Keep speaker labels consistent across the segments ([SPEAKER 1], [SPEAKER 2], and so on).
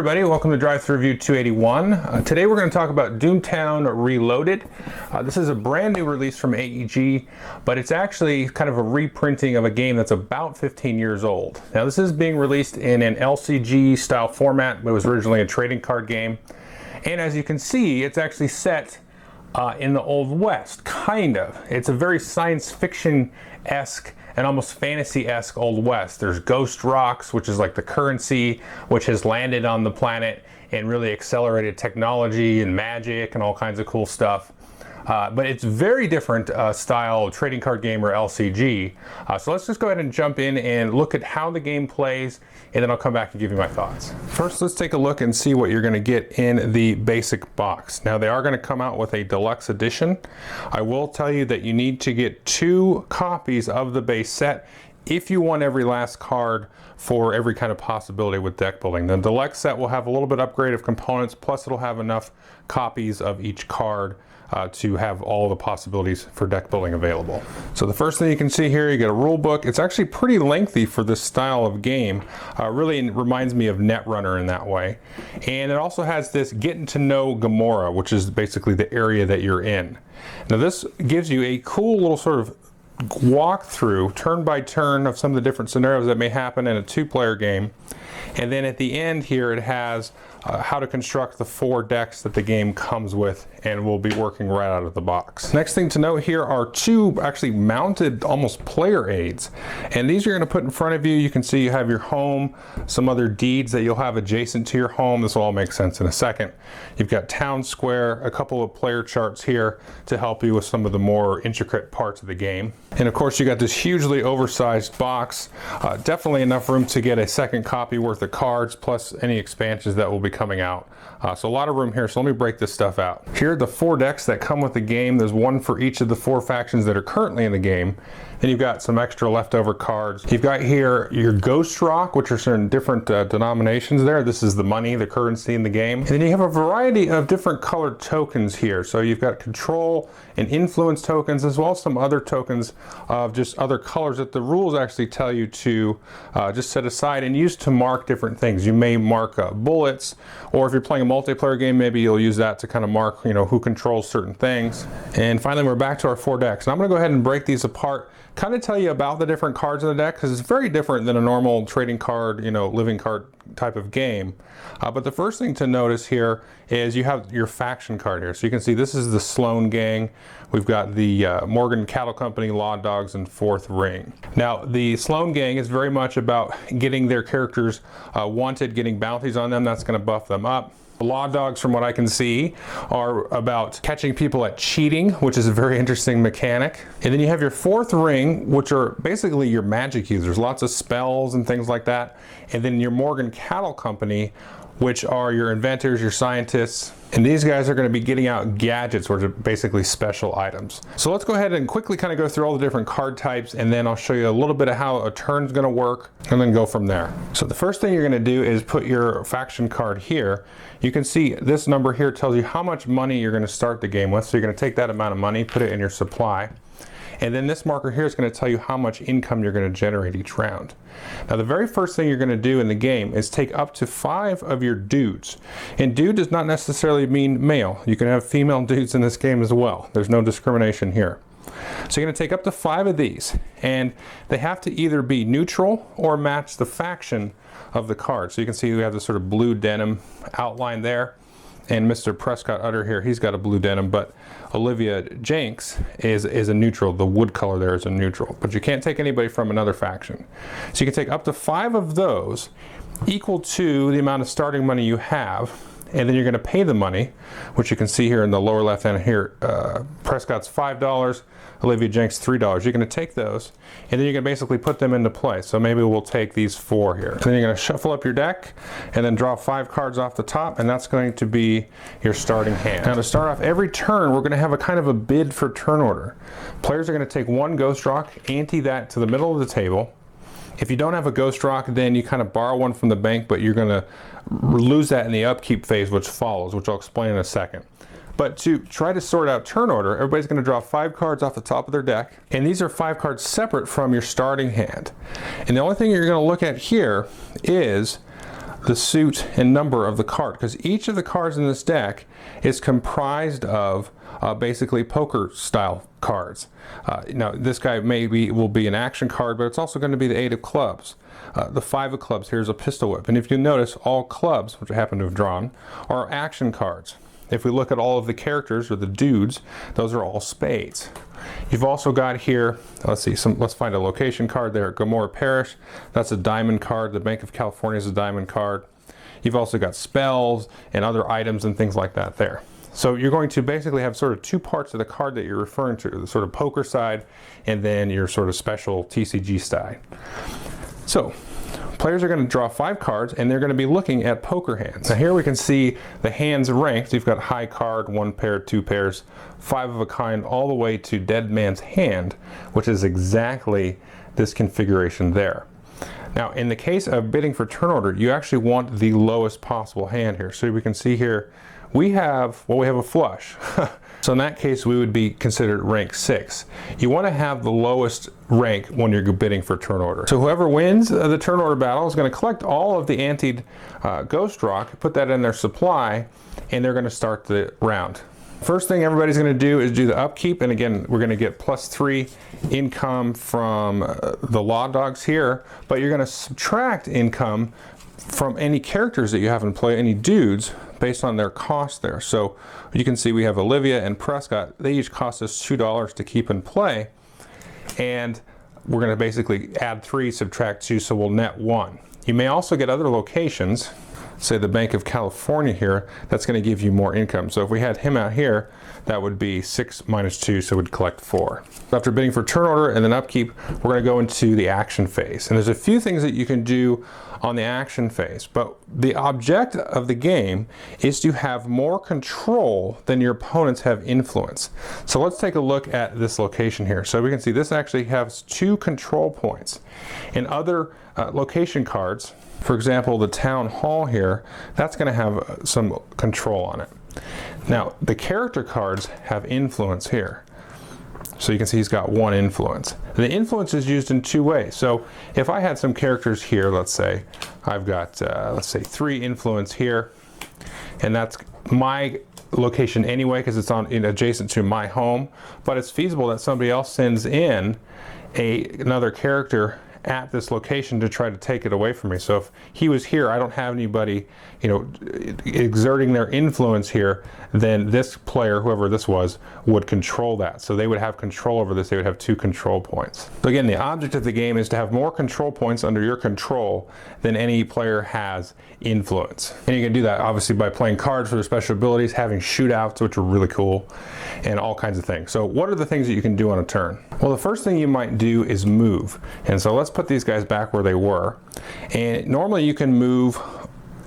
[SPEAKER 1] everybody, welcome to Drive Thru Review 281. Today we're going to talk about Doomtown Reloaded. This is a brand new release from AEG, but it's actually kind of a reprinting of a game that's about 15 years old. Now this is being released in an LCG style format. It was originally a trading card game. And as you can see, it's actually set in the Old West, kind of. It's a very science fiction-esque and almost fantasy-esque Old West. There's ghost rocks, which is like the currency which has landed on the planet and really accelerated technology and magic and all kinds of cool stuff. But it's very different style trading card game or LCG. So let's just go ahead and jump in and look at how the game plays, and then I'll come back and give you my thoughts. First, let's take a look and see what you're going to get in the basic box. Now, they are going to come out with a deluxe edition. I will tell you that you need to get 2 copies of the base set if you want every last card for every kind of possibility with deck building. The deluxe set will have a little bit upgrade of components, plus it'll have enough copies of each card to have all the possibilities for deck building available. So the first thing you can see here, you get a rule book. It's actually pretty lengthy for this style of game. Really reminds me of Netrunner in that way. And it also has this getting to know Gamora, which is basically the area that you're in. Now this gives you a cool little sort of walk through turn by turn of some of the different scenarios that may happen in a 2-player game. And then at the end here it has how to construct the 4 decks that the game comes with, and we'll be working right out of the box. Next thing to note here are 2 actually mounted almost player aids, and these you're going to put in front of you. You can see you have your home, some other deeds that you'll have adjacent to your home. This will all make sense in a second. You've got town square, a couple of player charts here to help you with some of the more intricate parts of the game. And of course you got this hugely oversized box, definitely enough room to get a second copy worth of cards plus any expansions that will be coming out. So a lot of room here, so let me break this stuff out. Here are the 4 decks that come with the game. There's one for each of the 4 factions that are currently in the game. Then you've got some extra leftover cards. You've got here your Ghost Rock, which are certain different denominations there. This is the money, the currency in the game. And then you have a variety of different colored tokens here. So you've got control and influence tokens, as well as some other tokens of just other colors that the rules actually tell you to just set aside and use to mark different things. You may mark bullets, or if you're playing a multiplayer game, maybe you'll use that to kind of mark, you know, who controls certain things. And finally, we're back to our 4 decks. And I'm going to go ahead and break these apart, kind of tell you about the different cards in the deck, because it's very different than a normal trading card, you know, living card type of game. But the first thing to notice here is you have your faction card here. So you can see this is the Sloan Gang. We've got the Morgan Cattle Company, Law Dogs, and Fourth Ring. Now, the Sloan Gang is very much about getting their characters wanted, getting bounties on them. That's going to buff them up. Law Dogs, from what I can see, are about catching people at cheating, which is a very interesting mechanic. And then you have your Fourth Ring, which are basically your magic users, lots of spells and things like that. And then your Morgan Cattle Company, which are your inventors, your scientists, and these guys are going to be getting out gadgets, which are basically special items. So let's go ahead and quickly kind of go through all the different card types, and then I'll show you a little bit of how a turn's going to work, and then go from there. So the first thing you're going to do is put your faction card here. You can see this number here tells you how much money you're going to start the game with. So you're going to take that amount of money, put it in your supply. And then this marker here is going to tell you how much income you're going to generate each round. Now, the very first thing you're going to do in the game is take up to 5 of your dudes. And dude does not necessarily mean male. You can have female dudes in this game as well. There's no discrimination here. So you're going to take up to 5 of these, and they have to either be neutral or match the faction of the card. So you can see we have this sort of blue denim outline there. And Mr. Prescott Utter here, he's got a blue denim, but Olivia Jenks is a neutral. The wood color there is a neutral, but you can't take anybody from another faction. So you can take up to 5 of those, equal to the amount of starting money you have, and then you're going to pay the money, which you can see here in the lower left hand here. Prescott's $5, Olivia Jenks $3. You're going to take those, and then you're going to basically put them into play. So maybe we'll take these 4 here. Then you're going to shuffle up your deck, and then draw 5 cards off the top, and that's going to be your starting hand. Now, to start off every turn, we're going to have a kind of a bid for turn order. Players are going to take 1 Ghost Rock, ante that to the middle of the table. If you don't have a Ghost Rock, then you kind of borrow one from the bank, but you're going to lose that in the upkeep phase, which follows, which I'll explain in a second. But to try to sort out turn order, everybody's going to draw 5 cards off the top of their deck, and these are 5 cards separate from your starting hand. And the only thing you're going to look at here is the suit and number of the card, because each of the cards in this deck is comprised of basically poker style cards. Now this guy will be an action card, but it's also going to be the 8 of clubs. The 5 of clubs, here's a pistol whip. And if you notice, all clubs, which I happen to have drawn, are action cards. If we look at all of the characters, or the dudes, those are all spades. You've also got here, let's find a location card there at Gomorrah Parish. That's a diamond card. The Bank of California is a diamond card. You've also got spells and other items and things like that there. So you're going to basically have sort of two parts of the card that you're referring to, the sort of poker side and then your sort of special TCG side. So players are going to draw 5 cards and they're going to be looking at poker hands. Now here we can see the hands ranked. You've got high card, 1 pair, 2 pairs, 5 of a kind, all the way to dead man's hand, which is exactly this configuration there. Now in the case of bidding for turn order, you actually want the lowest possible hand here. So we can see here we have a flush. So in that case, we would be considered rank 6. You want to have the lowest rank when you're bidding for turn order. So whoever wins the turn order battle is going to collect all of the antied ghost rock, put that in their supply, and they're going to start the round. First thing everybody's going to do is do the upkeep, and again, we're going to get +3 income from the law dogs here, but you're going to subtract income from any characters that you have in play, any dudes, based on their cost there. So you can see we have Olivia and Prescott. They each cost us $2 to keep in play, and we're going to basically add 3, subtract 2, so we'll net 1. You may also get other locations, say the Bank of California here, that's going to give you more income. So if we had him out here, that would be 6 minus 2, so we'd collect 4. After bidding for turn order and then upkeep, we're going to go into the action phase. And there's a few things that you can do on the action phase, but the object of the game is to have more control than your opponents have influence. So let's take a look at this location here. So we can see this actually has 2 control points. In other location cards, for example, the town hall here, that's going to have some control on it. Now, the character cards have influence here. So you can see he's got 1 influence. The influence is used in 2 ways. So if I had some characters here, let's say, I've got, let's say 3 influence here, and that's my location anyway, because it's adjacent to my home, but it's feasible that somebody else sends in another character at this location to try to take it away from me. So if he was here, I don't have anybody, exerting their influence here, then this player, whoever this was, would control that. So they would have control over this. They would have 2 control points. So again, the object of the game is to have more control points under your control than any player has influence. And you can do that obviously by playing cards for their special abilities, having shootouts, which are really cool, and all kinds of things. So what are the things that you can do on a turn? Well, the first thing you might do is move. And so let's put these guys back where they were. And normally you can move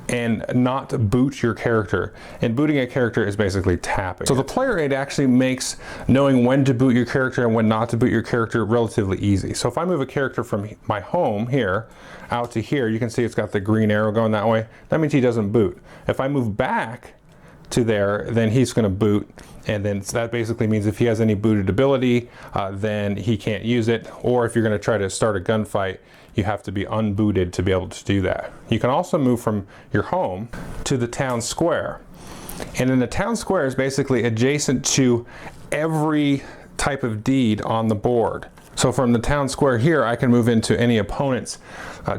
[SPEAKER 1] and not boot your character. And booting a character is basically tapping. So the player aid actually makes knowing when to boot your character and when not to boot your character relatively easy. So if I move a character from my home here out to here, you can see it's got the green arrow going that way. That means he doesn't boot. If I move back to there, then he's going to boot, and then that basically means if he has any booted ability, then he can't use it, or if you're going to try to start a gunfight, you have to be unbooted to be able to do that. You can also move from your home to the town square, and then the town square is basically adjacent to every type of deed on the board. So from the town square here, I can move into any opponent's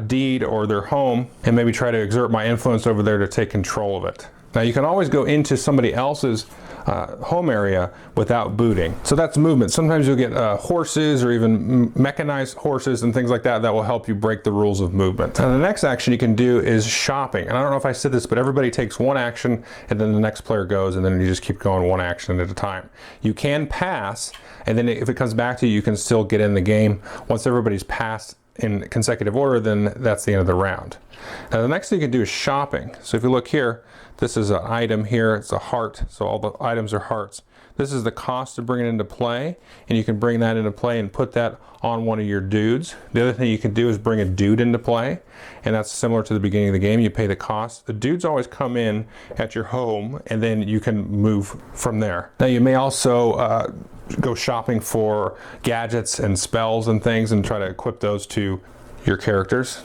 [SPEAKER 1] deed or their home and maybe try to exert my influence over there to take control of it. Now you can always go into somebody else's home area without booting. So that's movement. Sometimes you'll get horses or even mechanized horses and things like that that will help you break the rules of movement. Now the next action you can do is shopping. And I don't know if I said this, but everybody takes 1 action and then the next player goes, and then you just keep going 1 action at a time. You can pass, and then if it comes back to you, you can still get in the game. Once everybody's passed in consecutive order, then that's the end of the round. Now the next thing you can do is shopping. So if you look here, this is an item here, it's a heart, so all the items are hearts. This is the cost to bring it into play, and you can bring that into play and put that on one of your dudes. The other thing you can do is bring a dude into play, and that's similar to the beginning of the game. You pay the cost. The dudes always come in at your home, and then you can move from there. Now you may also go shopping for gadgets and spells and things and try to equip those to your characters.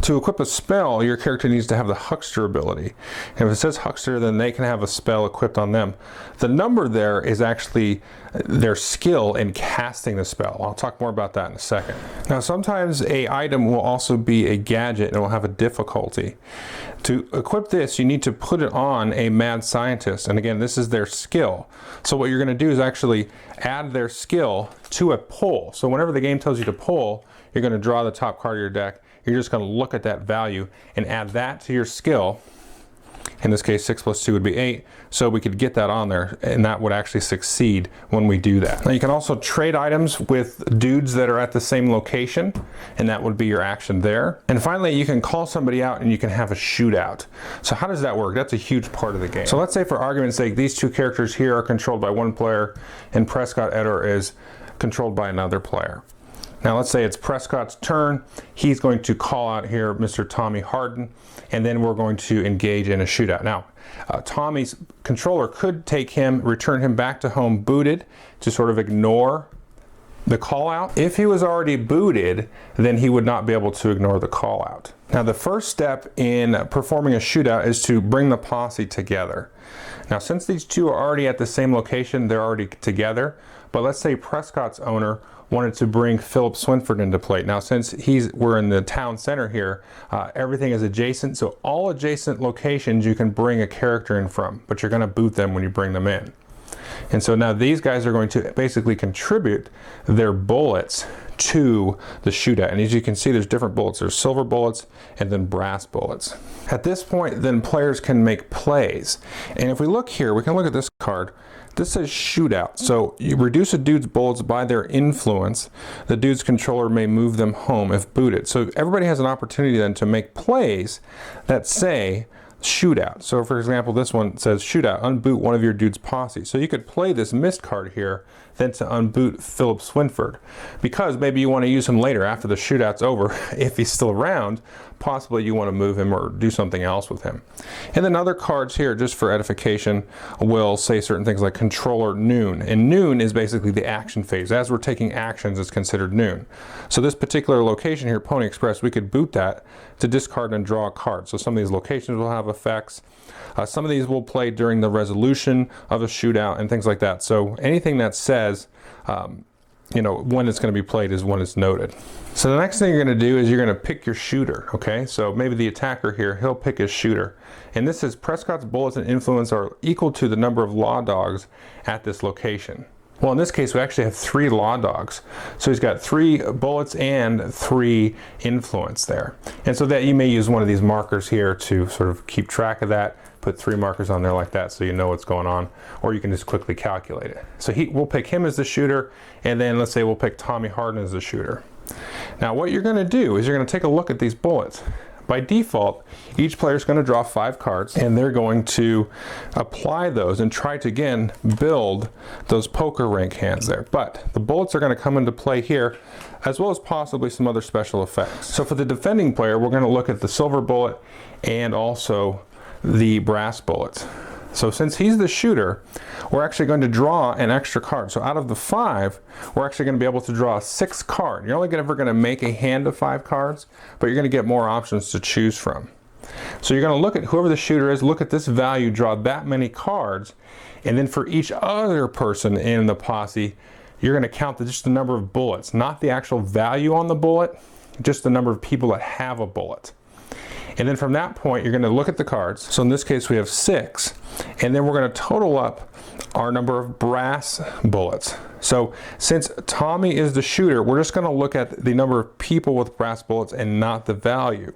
[SPEAKER 1] To equip a spell, your character needs to have the Huckster ability. And if it says Huckster, then they can have a spell equipped on them. The number there is actually their skill in casting the spell. I'll talk more about that in a second. Now, sometimes an item will also be a gadget and it will have a difficulty. To equip this, you need to put it on a mad scientist. And again, this is their skill. So what you're going to do is actually add their skill to a pull. So whenever the game tells you to pull, you're going to draw the top card of your deck. You're just going to look at that value and add that to your skill. In this case, 6 plus 2 would be 8. So we could get that on there, and that would actually succeed when we do that. Now you can also trade items with dudes that are at the same location, and that would be your action there. And finally, you can call somebody out and you can have a shootout. So how does that work? That's a huge part of the game. So let's say, for argument's sake, these two characters here are controlled by one player and Prescott Edder is controlled by another player. Now let's say it's Prescott's turn. He's going to call out here Mr. Tommy Harden, and then we're going to engage in a shootout. Now, Tommy's controller could take him, return him back to home booted to sort of ignore the call out. If he was already booted, then he would not be able to ignore the call out. Now the first step in performing a shootout is to bring the posse together. Now since these two are already at the same location, they're already together, but let's say Prescott's owner wanted to bring Philip Swinford into play. Now since we're in the town center here, everything is adjacent, so all adjacent locations you can bring a character in from, but you're going to boot them when you bring them in. And so now these guys are going to basically contribute their bullets to the shootout. And as you can see, there's different bullets. There's silver bullets and then brass bullets. At this point, then players can make plays. And if we look here, we can look at this card. This says shootout. So you reduce a dude's bullets by their influence. The dude's controller may move them home if booted. So everybody has an opportunity then to make plays that say shootout. So for example, this one says shootout, unboot one of your dude's posse. So you could play this missed card here, then to unboot Philip Swinford, because maybe you want to use him later after the shootout's over. If he's still around, possibly you want to move him or do something else with him. And then other cards here, just for edification, will say certain things like controller noon. And noon is basically the action phase. As we're taking actions, it's considered noon. So this particular location here, Pony Express, we could boot that to discard and draw a card. So some of these locations will have effects. Some of these will play during the resolution of a shootout and things like that. So anything that says, you know, when it's going to be played is when it's noted. So the next thing you're going to do is you're going to pick your shooter, okay? So maybe the attacker here, he'll pick his shooter. And this is Prescott's bullets and influence are equal to the number of law dogs at this location. Well, in this case, we actually have 3 law dogs. So he's got 3 bullets and 3 influence there. And so that you may use one of these markers here to sort of keep track of that, put 3 markers on there like that so you know what's going on, or you can just quickly calculate it. So we'll pick him as the shooter, and then let's say we'll pick Tommy Harden as the shooter. Now what you're going to do is you're going to take a look at these bullets. By default, each player is going to draw 5 cards, and they're going to apply those and try to, again, build those poker rank hands there. But the bullets are going to come into play here, as well as possibly some other special effects. So for the defending player, we're going to look at the silver bullet and also the brass bullets. So since he's the shooter, we're actually going to draw an extra card. So out of the 5, we're actually going to be able to draw a 6th card. You're only ever going to make a hand of 5 cards, but you're going to get more options to choose from. So you're going to look at whoever the shooter is, look at this value, draw that many cards, and then for each other person in the posse, you're going to count just the number of bullets, not the actual value on the bullet, just the number of people that have a bullet. And then from that point, you're going to look at the cards. So in this case, we have 6. And then we're going to total up our number of brass bullets. So since Tommy is the shooter, we're just going to look at the number of people with brass bullets and not the value.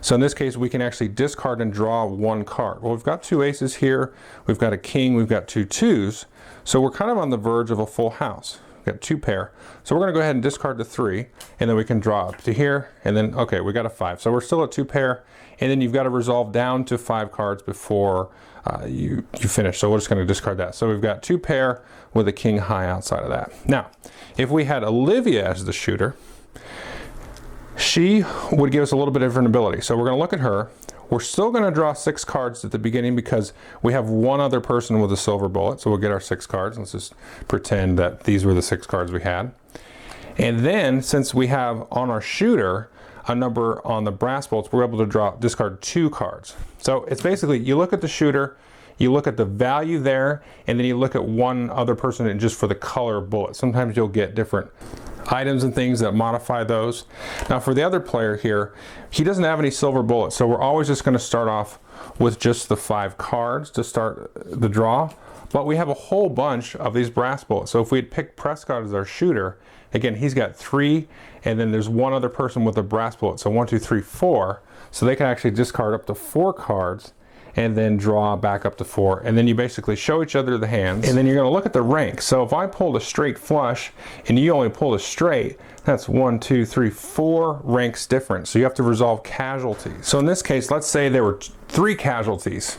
[SPEAKER 1] So in this case, we can actually discard and draw 1 card. Well, we've got 2 aces here. We've got a king. We've got 2 twos. So we're kind of on the verge of a full house. We've got 2 pair. So we're going to go ahead and discard the 3, and then we can draw up to here, and then, okay, we got a 5. So we're still at 2 pair, and then you've got to resolve down to 5 cards before you finish. So we're just going to discard that. So we've got 2 pair with a king high outside of that. Now, if we had Olivia as the shooter, she would give us a little bit different ability. So we're going to look at her. We're still going to draw 6 cards at the beginning because we have one other person with a silver bullet. So we'll get our 6 cards. Let's just pretend that these were the 6 cards we had. And then, since we have on our shooter a number on the brass bolts, we're able to discard 2 cards. So it's basically, you look at the shooter, you look at the value there, and then you look at one other person and just for the color of bullet. Sometimes you'll get different items and things that modify those. Now for the other player here, he doesn't have any silver bullets, so we're always just going to start off with just the 5 cards to start the draw. But we have a whole bunch of these brass bullets. So if we had picked Prescott as our shooter, again, he's got 3, and then there's one other person with a brass bullet. So 1, 2, 3, 4. So they can actually discard up to 4 cards and then draw back up to 4. And then you basically show each other the hands, and then you're going to look at the rank. So if I pulled a straight flush and you only pulled a straight, that's 1, 2, 3, 4 ranks different. So you have to resolve casualties. So in this case, let's say there were 3 casualties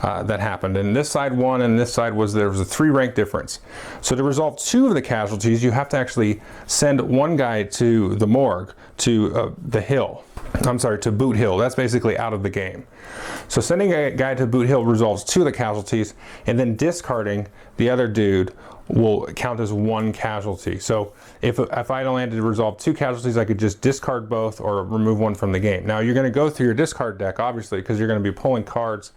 [SPEAKER 1] that happened, and this side won and this side there was a 3 rank difference. So to resolve 2 of the casualties, you have to actually send one guy to the morgue, to the hill. I'm sorry, to Boot Hill. That's basically out of the game. So sending a guy to Boot Hill resolves 2 of the casualties, and then discarding the other dude will count as 1 casualty. So if I only had to resolve 2 casualties, I could just discard both or remove 1 from the game. Now you're going to go through your discard deck, obviously, because you're going to be pulling cards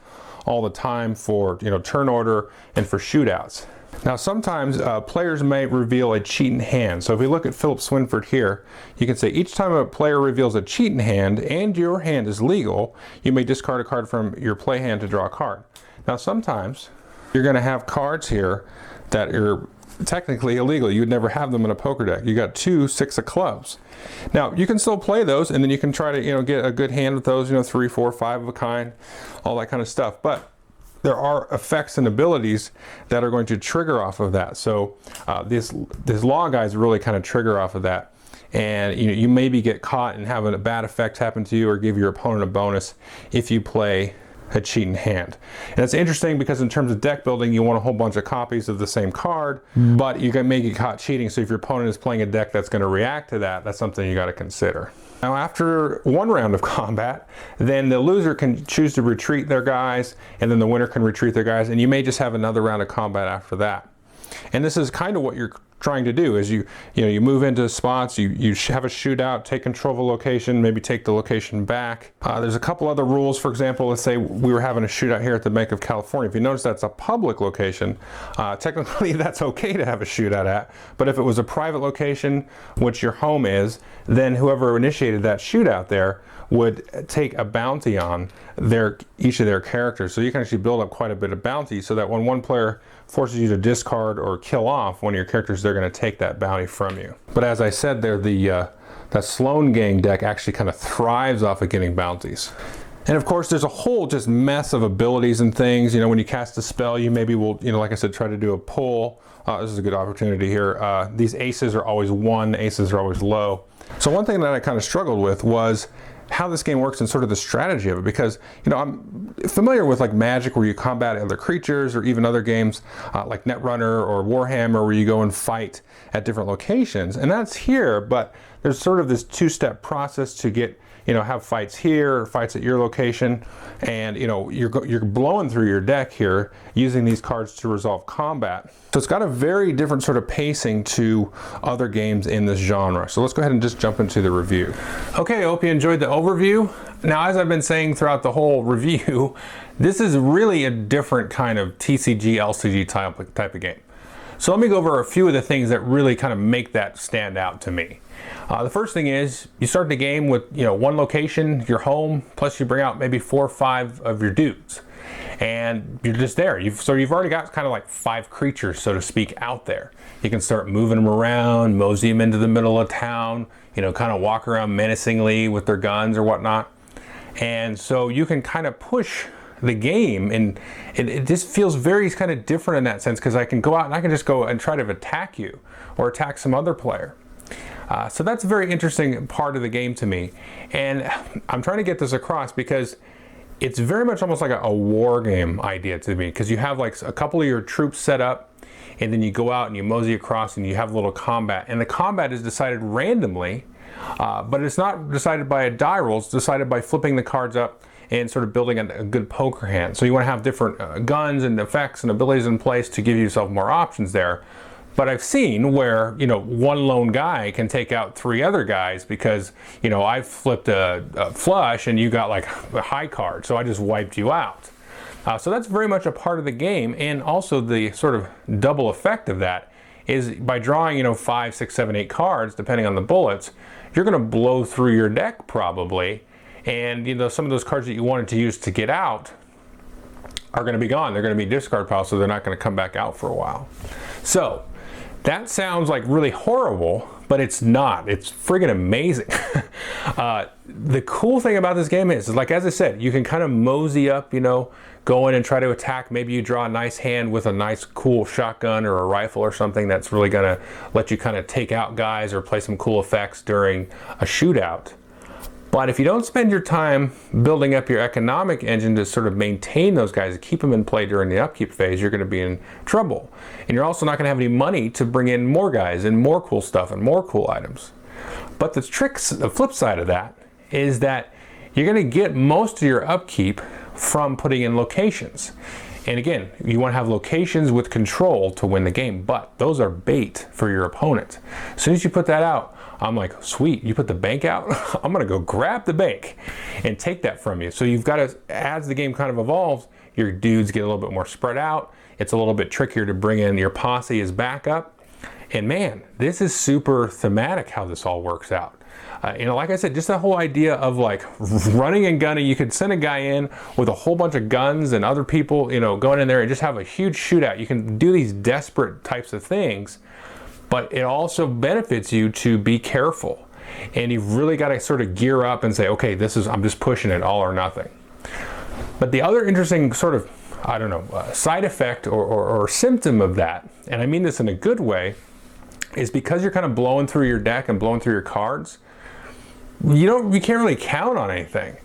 [SPEAKER 1] all the time for, you know, turn order and for shootouts. Now sometimes players may reveal a cheat in hand. So if we look at Philip Swinford here, you can say each time a player reveals a cheat in hand and your hand is legal, you may discard a card from your play hand to draw a card. Now sometimes you're going to have cards here that are technically illegal. You would never have them in a poker deck. You got 2 6 of clubs. Now you can still play those, and then you can try to, you know, get a good hand with those, you know, 3, 4, 5 of a kind, all that kind of stuff. But there are effects and abilities that are going to trigger off of that. So this law guys really kind of trigger off of that. And you know, you maybe get caught and have a bad effect happen to you or give your opponent a bonus if you play a cheat in hand. And it's interesting because in terms of deck building, you want a whole bunch of copies of the same card, but you may get caught cheating. So if your opponent is playing a deck that's going to react to that, that's something you got to consider. Now after 1 round of combat, then the loser can choose to retreat their guys, and then the winner can retreat their guys, and you may just have another round of combat after that. And this is kind of what you're trying to do, is you move into spots, you have a shootout, take control of a location, maybe take the location back. There's a couple other rules. For example, let's say we were having a shootout here at the Bank of California. If you notice that's a public location, technically that's okay to have a shootout at, but if it was a private location, which your home is, then whoever initiated that shootout there would take a bounty on each of their characters. So you can actually build up quite a bit of bounty, so that when one player forces you to discard or kill off one of your characters, they're going to take that bounty from you. But as I said there, that Sloan Gang deck actually kind of thrives off of getting bounties. And of course, there's a whole just mess of abilities and things. You know, when you cast a spell, you maybe will, you know, like I said, try to do a pull. This is a good opportunity here. These aces are always 1, aces are always low. So one thing that I kind of struggled with was how this game works and sort of the strategy of it, because, you know, I'm familiar with like Magic, where you combat other creatures, or even other games like Netrunner or Warhammer, where you go and fight at different locations, and that's here. But there's sort of this 2-step process to get, you know, have fights here or fights at your location, and you know, you're blowing through your deck here using these cards to resolve combat. So it's got a very different sort of pacing to other games in this genre. So let's go ahead and just jump into the review. Okay, I hope you enjoyed the overview. Now, as I've been saying throughout the whole review, this is really a different kind of TCG, LCG type of game. So let me go over a few of the things that really kind of make that stand out to me. The first thing is, you start the game with, you know, 1 location, your home, plus you bring out maybe 4 or 5 of your dudes, and you're just there. So you've already got kind of like 5 creatures, so to speak, out there. You can start moving them around, mosey them into the middle of town, you know, kind of walk around menacingly with their guns or whatnot. And so you can kind of push the game, and it just feels very kind of different in that sense, because I can go out and I can just go and try to attack you or attack some other player. So that's a very interesting part of the game to me, and I'm trying to get this across because it's very much almost like a war game idea to me, because you have like a couple of your troops set up, and then you go out and you mosey across and you have a little combat, and the combat is decided randomly, but it's not decided by a die roll. It's decided by flipping the cards up and sort of building a good poker hand. So you want to have different guns and effects and abilities in place to give yourself more options there. But I've seen where, you know, one lone guy can take out 3 other guys because, you know, I flipped a flush and you got like a high card, so I just wiped you out. So that's very much a part of the game, and also the sort of double effect of that is by drawing, you know, 5, 6, 7, 8 cards, depending on the bullets, you're going to blow through your deck probably, and, you know, some of those cards that you wanted to use to get out are going to be gone. They're going to be discard piles, so they're not going to come back out for a while. So that sounds like really horrible, but it's not. It's friggin' amazing. The cool thing about this game is, like, as I said, you can kind of mosey up, you know, go in and try to attack. Maybe you draw a nice hand with a nice cool shotgun or a rifle or something that's really gonna let you kind of take out guys or play some cool effects during a shootout. But if you don't spend your time building up your economic engine to sort of maintain those guys and keep them in play during the upkeep phase, you're going to be in trouble. And you're also not going to have any money to bring in more guys and more cool stuff and more cool items. But the flip side of that is that you're going to get most of your upkeep from putting in locations. And again, you want to have locations with control to win the game, but those are bait for your opponent. As soon as you put that out, I'm like, sweet, you put the bank out? I'm gonna go grab the bank and take that from you. So you've got to, as the game kind of evolves, your dudes get a little bit more spread out. It's a little bit trickier to bring in your posse as backup. And man, this is super thematic how this all works out. You know, like I said, just the whole idea of like running and gunning. You could send a guy in with a whole bunch of guns and other people, you know, going in there and just have a huge shootout. You can do these desperate types of things, but it also benefits you to be careful. And you've really got to sort of gear up and say, okay, I'm just pushing it all or nothing. But the other interesting sort of, I don't know, side effect or symptom of that, and I mean this in a good way, is because you're kind of blowing through your deck and blowing through your cards, you can't really count on anything.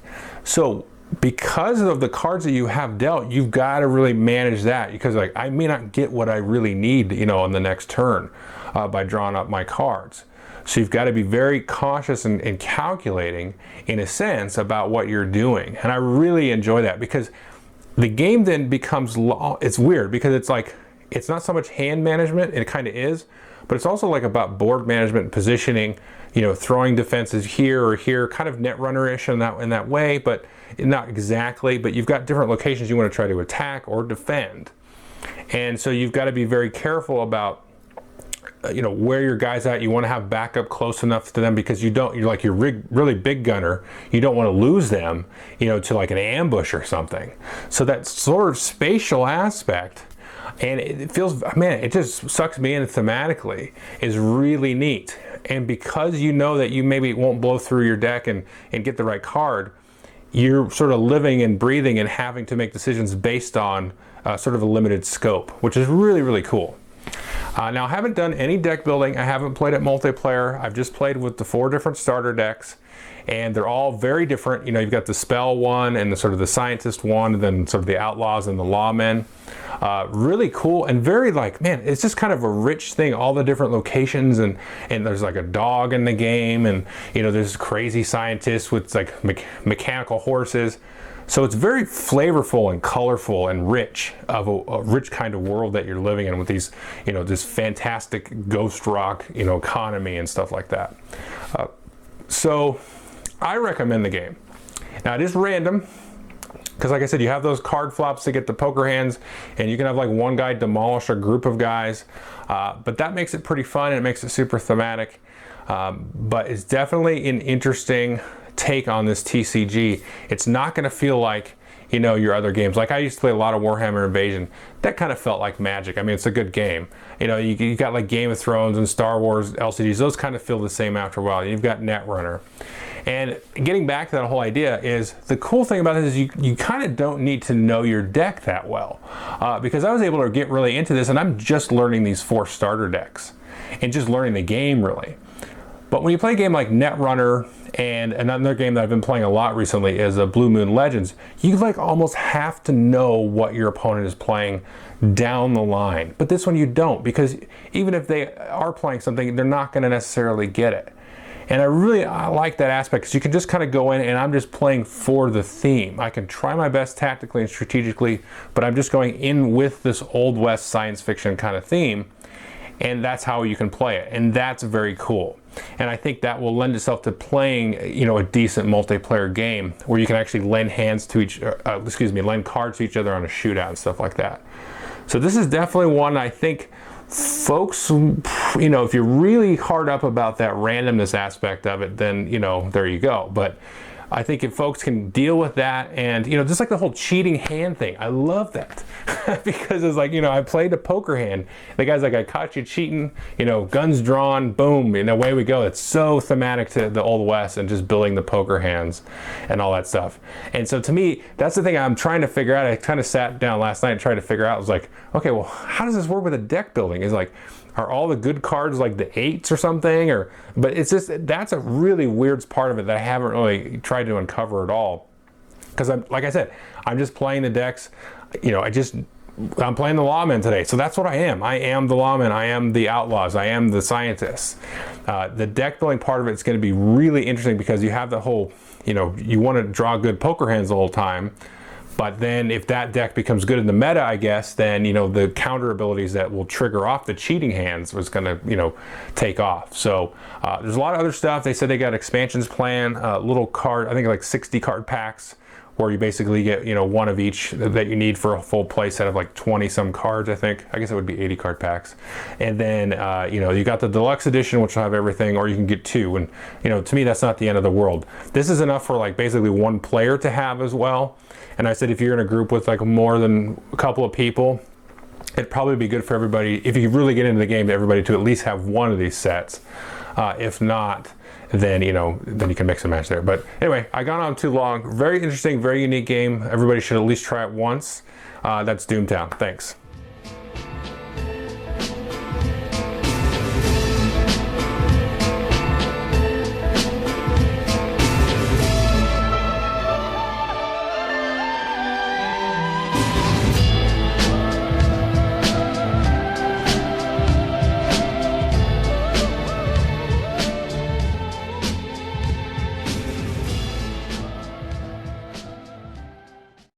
[SPEAKER 1] So because of the cards that you have dealt, you've got to really manage that, because like I may not get what I really need, you know, on the next turn by drawing up my cards. So you've got to be very cautious and calculating, in a sense, about what you're doing. And I really enjoy that, because the game then becomes, it's weird, because it's like, it's not so much hand management, it kind of is, but it's also like about board management and positioning, you know, throwing defenses here or here, kind of net runner-ish in that way, but not exactly. But you've got different locations you want to try to attack or defend. And so you've got to be very careful about, you know, where your guys at. You want to have backup close enough to them, because you're like your really big gunner, you don't want to lose them, you know, to like an ambush or something. So that sort of spatial aspect, and it feels, man, it just sucks me in thematically, is really neat. And because you know that you maybe won't blow through your deck and get the right card, you're sort of living and breathing and having to make decisions based on sort of a limited scope, which is really, really cool. Now, I haven't done any deck building. I haven't played it multiplayer. I've just played with the 4 different starter decks, and they're all very different. You know, you've got the spell one and the sort of the scientist one, and then sort of the outlaws and the lawmen. Really cool, and very like, man, it's just kind of a rich thing, all the different locations, and there's like a dog in the game, and you know, there's crazy scientists with like mechanical horses. So it's very flavorful and colorful and rich, of a rich kind of world that you're living in, with these, you know, this fantastic ghost rock, you know, economy and stuff like that. So I recommend the game. Now, it is random, because like I said, you have those card flops to get the poker hands, and you can have like one guy demolish a group of guys, but that makes it pretty fun, and it makes it super thematic. But it's definitely an interesting take on this TCG. It's not going to feel like, you know, your other games. Like I used to play a lot of Warhammer Invasion. That kind of felt like Magic. I mean, it's a good game. You know, you got like Game of Thrones and Star Wars LCDs. Those kind of feel the same after a while. You've got Netrunner. And getting back to that whole idea is, the cool thing about this is you kind of don't need to know your deck that well. Because I was able to get really into this, and I'm just learning these 4 starter decks and just learning the game really. But when you play a game like Netrunner, and another game that I've been playing a lot recently is Blue Moon Legends, you like almost have to know what your opponent is playing down the line. But this one you don't, because even if they are playing something, they're not going to necessarily get it. And I like that aspect, because you can just kind of go in and I'm just playing for the theme. I can try my best tactically and strategically, but I'm just going in with this Old West science fiction kind of theme. and that's how you can play it, and that's very cool. And I think that will lend itself to playing, you know, a decent multiplayer game where you can actually lend lend cards to each other on a shootout and stuff like that. So this is definitely one I think folks, you know, if you're really hard up about that randomness aspect of it, then, you know, there you go. But I think if folks can deal with that, and, you know, just like the whole cheating hand thing, I love that. Because it's like, you know, I played a poker hand, the guy's like, I caught you cheating, you know, guns drawn, boom, and away we go. It's so thematic to the Old West and just building the poker hands and all that stuff. And so to me, that's the thing I'm trying to figure out. I kind of sat down last night and tried to figure out, I was like, okay, well, how does this work with a deck building? Is like, are all the good cards like the 8s or something? But it's just, that's a really weird part of it that I haven't really tried to uncover at all. Because like I said, I'm just playing the decks. You know, I'm playing the lawman today, so that's what I am. I am the lawman, I am the outlaws, I am the scientists. The deck building part of it is going to be really interesting because you have the whole, you know, you want to draw good poker hands the whole time. But then if that deck becomes good in the meta, I guess, then, you know, the counter abilities that will trigger off the cheating hands was going to, you know, take off. So there's a lot of other stuff. They said they got expansions planned, little card, I think like 60 card packs, where you basically get, you know, one of each that you need for a full play set of like 20 some cards, I think. I guess it would be 80 card packs. And then, you know, you got the deluxe edition, which will have everything, or you can get 2. And, you know, to me, that's not the end of the world. This is enough for like basically one player to have as well. And I said, if you're in a group with like more than a couple of people, it'd probably be good for everybody, if you really get into the game, to everybody to at least have one of these sets. If not, then, you know, then you can mix and match there. But anyway, I got on too long. Very interesting, very unique game. Everybody should at least try it once. That's Doomtown. Thanks.